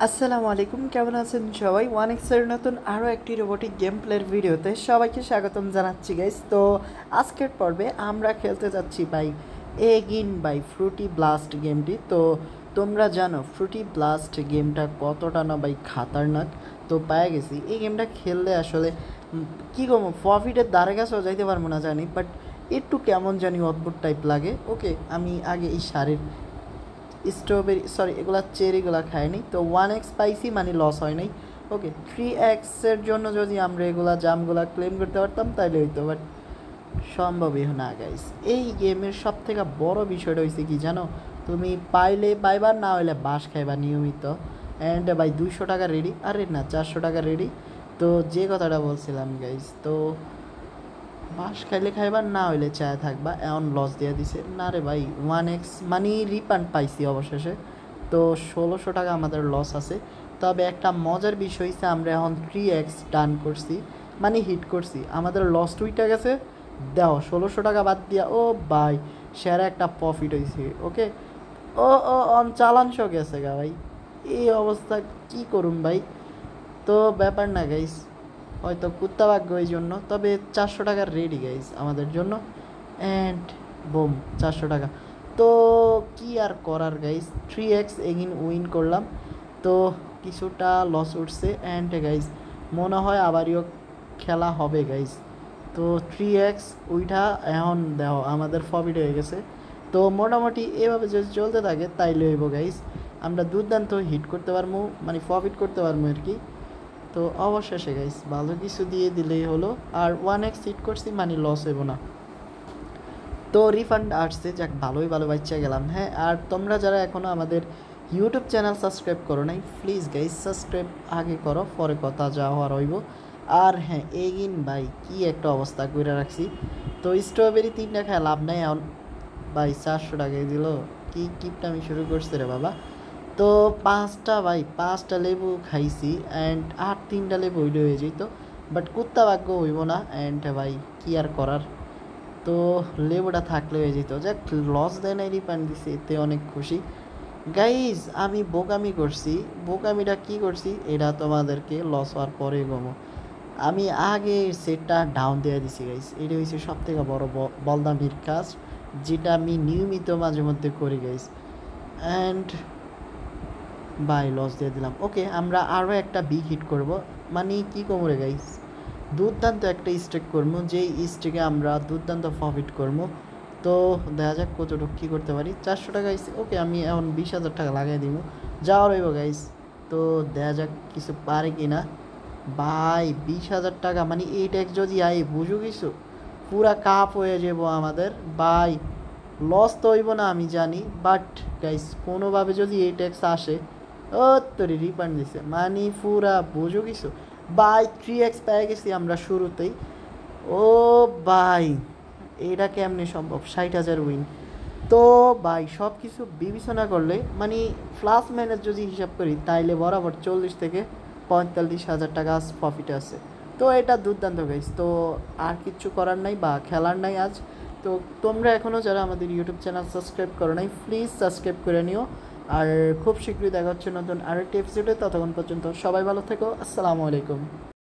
আসসালামু আলাইকুম, কেমন আছেন সবাই? ওয়ান এক্সের নতুন আরও একটি রোবোটিক গেম প্লের ভিডিওতে সবাইকে স্বাগতম জানাচ্ছি গাইস। তো আজকের পর্বে আমরা খেলতে যাচ্ছি ভাই এগিন বাই ফ্রুটি ব্লাস্ট গেমটি। তো তোমরা জানো ফ্রুটি ব্লাস্ট গেমটা কতটা না ভাই খাতারনাক। তো পেয়ে গেছি এই গেমটা খেললে আসলে কী করবো, প্রফিটের দ্বারে কাছেও যাইতে পারবো না জানি, বাট একটু কেমন জানি অদ্ভুত টাইপ লাগে। ওকে, আমি আগে এই শাড়ির স্ট্রবেরি এগুলা চেরিগুলা খাইনি, তো 1x পাইছি মানে লস হয় নাই। ওকে, 3x-এর জন্য যদি আমরা এগুলা জামগুলা ক্লেম করতে পারতাম তাহলে হইতো, বাট সম্ভবই না গাইস। এই গেমের সব থেকে বড় বিষয়টা হয়েছে কি জানো, তুমি পাইলে পাইবার, না হইলে বাস খাইবা নিয়মিত। অ্যান্ড ভাই 200 টাকা রেডি, আরে না 400 টাকা রেডি। তো যে কথাটা বলছিলাম গাইস, তো বাস খাইলে খাইবার, না হইলে চায় থাকবা। এমন লস দিয়ে দিছে না রে ভাই। 1x মানি রিফান্ড পাইছি অবশেষে। তো 1600 টাকা আমাদের লস আছে। তবে একটা মজার বিষয় হচ্ছে আমরা এখন 3x ডান করছি, মানে হিট করছি, আমাদের লস টুইটা গেছে। দাও 1600 টাকা বাদ দিয়া, ও ভাই সেরা একটা প্রফিট হয়েছে। ওকে, ও ও অন চালানশো গেছে গা ভাই। এই অবস্থা কি করুম ভাই। তো ব্যাপার না গাইস, হয়তো কুত্তা ভাগ্য এই জন্য। তবে 400 টাকার রেডি গাইস আমাদের জন্য। অ্যান্ড বোম 400 টাকা। তো কি আর করার গাইস, 3x এগিন উইন করলাম। তো কিছুটা লস উঠছে। অ্যান্ড গাইস মনে হয় আবারও খেলা হবে গাইস। তো 3x উইঠা এখন দেখো আমাদের প্রফিট হয়ে গেছে। তো মোটামুটি এভাবে যদি চলতে থাকে তাইলে হইব গাইস, আমরা দুর্দান্ত হিট করতে পারবো, মানে প্রফিট করতে পারবো আর কি। তো অবশেষে গাইস ভালো কিছু দিয়ে দিলেই হলো। আর 1x হিট করছি মানে লস হইব না। তো রিফান্ড আসছে, যাক ভালোই ভালো বাচ্চা গেলাম। হ্যাঁ, আর তোমরা যারা এখনও আমাদের ইউটিউব চ্যানেল সাবস্ক্রাইব করো নাই, প্লিজ গাইস সাবস্ক্রাইব আগে করো, পরে কথা যা হওয়ার হইব। আর হ্যাঁ, এগিন ভাই কি একটা অবস্থা করে রাখছি। তো স্ট্রবেরি 3টা খায় লাভ নাই এখন ভাই, 400 টাকায় দিল। কি কিপটা আমি শুরু করছি রে বাবা। তো 5টা লেবু খাইছি। অ্যান্ড আর 3টা লেবু হয়ে যেত, বাট কুত্তা ভাগ্য হইব না। অ্যান্ড ভাই কি আর করার, তো লেবুটা থাকলে হয়ে যেত। যাক লস দেয় নাই, রিফান্ড দিছে, এতে অনেক খুশি গাইজ। আমি বোকামি করছি, বোকামিটা কি করছি এটা তোমাদেরকে লস হওয়ার পরে গমো। আমি আগে সেটটা ডাউন দিয়ে দিছি গাইজ, এটা হচ্ছে সব থেকে বড় বলদামির কাজ, যেটা আমি নিয়মিত মাঝে মধ্যে করি গাইজ। অ্যান্ড বাই লস দিয়ে দিলাম। ওকে, আমরা আরও একটা বিগ হিট করব, মানে কি কোমরে গাইস, দুর্দান্ত একটা স্টেক করবো, যেই স্টেকে আমরা দুর্দান্ত প্রফিট করবো। তো দেখা যাক কতটুকু কী করতে পারি। 400 টাকা ওকে, আমি এখন 20,000 টাকা লাগাই দিব, যাওয়ার হইব গাইস। তো দেখা যাক কিছু পারে কি না। ভাই 20,000 টাকা মানে 8x যদি আই বুঝো কিছু, পুরা কাপ হয়ে যাব আমাদের ভাই। লস তো হইব না আমি জানি, বাট গাইস কোনোভাবে যদি 8x আসে, ও তোর রিফান্ড দিছে মানে পুরা বুঝো কিছু ভাই। 3x পেয়ে গেছি আমরা শুরুতেই। ও ভাই এটা কেমনে সম্ভব, 60,000 উইন। তো ভাই সব কিছু বিবেচনা করলে মানে প্লাস মাইনাস যদি হিসাব করি, তাইলে বরাবর 40 থেকে 45,000 টাকা প্রফিট আছে। তো এটা দুর্দান্ত গাইস। তো আর কিচ্ছু করার নাই বা খেলার নাই আজ। তো তোমরা এখনও যারা আমাদের ইউটিউব চ্যানেল সাবস্ক্রাইব করো নাই, প্লিজ সাবস্ক্রাইব করে নিও। আর খুব শীঘ্রই দেখা হচ্ছে নতুন আরেকটি এপিসোডে। ততক্ষণ পর্যন্ত সবাই ভালো থেকো। আসসালামু আলাইকুম।